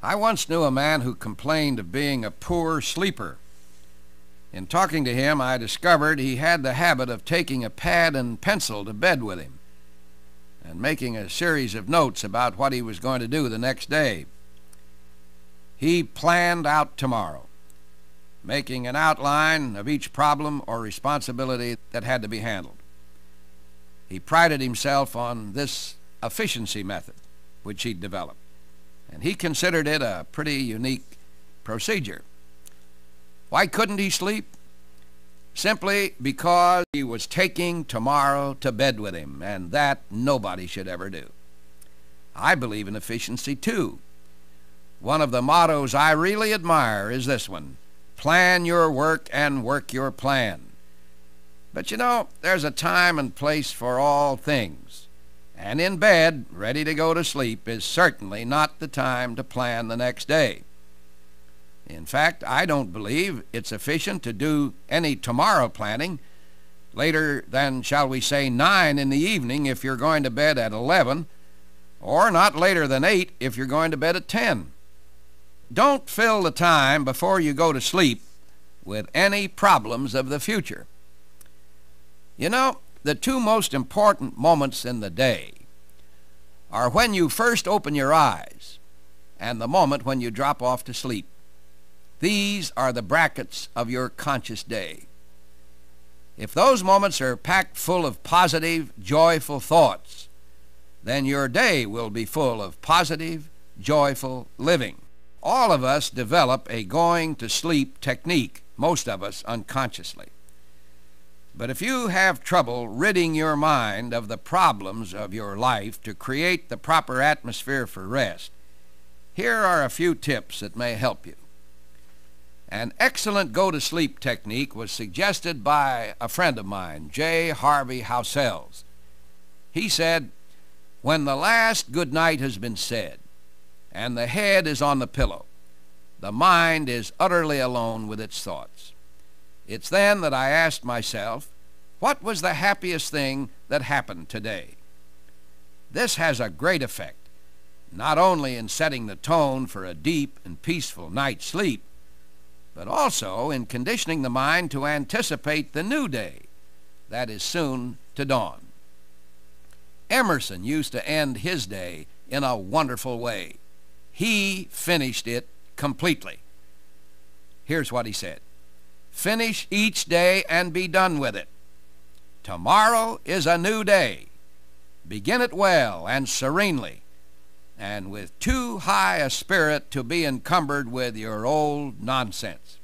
I once knew a man who complained of being a poor sleeper. In talking to him, I discovered he had the habit of taking a pad and pencil to bed with him and making a series of notes about what he was going to do the next day. He planned out tomorrow, making an outline of each problem or responsibility that had to be handled. He prided himself on this efficiency method which he'd developed, and he considered it a pretty unique procedure. Why couldn't he sleep? Simply because he was taking tomorrow to bed with him, and that nobody should ever do. I believe in efficiency too. One of the mottos I really admire is this one: plan your work and work your plan. But you know, there's a time and place for all things, and in bed, ready to go to sleep, is certainly not the time to plan the next day. In fact, I don't believe it's efficient to do any tomorrow planning later than, shall we say, 9 in the evening if you're going to bed at 11, or not later than 8 if you're going to bed at 10. Don't fill the time before you go to sleep with any problems of the future. You know, the two most important moments in the day are when you first open your eyes and the moment when you drop off to sleep. These are the brackets of your conscious day. If those moments are packed full of positive, joyful thoughts, then your day will be full of positive, joyful living. All of us develop a going-to-sleep technique, most of us unconsciously. But if you have trouble ridding your mind of the problems of your life to create the proper atmosphere for rest, here are a few tips that may help you. An excellent go-to-sleep technique was suggested by a friend of mine, J. Harvey Housells. He said, "When the last good night has been said and the head is on the pillow, the mind is utterly alone with its thoughts. It's then that I asked myself, what was the happiest thing that happened today?" This has a great effect, not only in setting the tone for a deep and peaceful night's sleep, but also in conditioning the mind to anticipate the new day that is soon to dawn. Emerson used to end his day in a wonderful way. He finished it completely. Here's what he said: "Finish each day and be done with it. Tomorrow is a new day. Begin it well and serenely, and with too high a spirit to be encumbered with your old nonsense."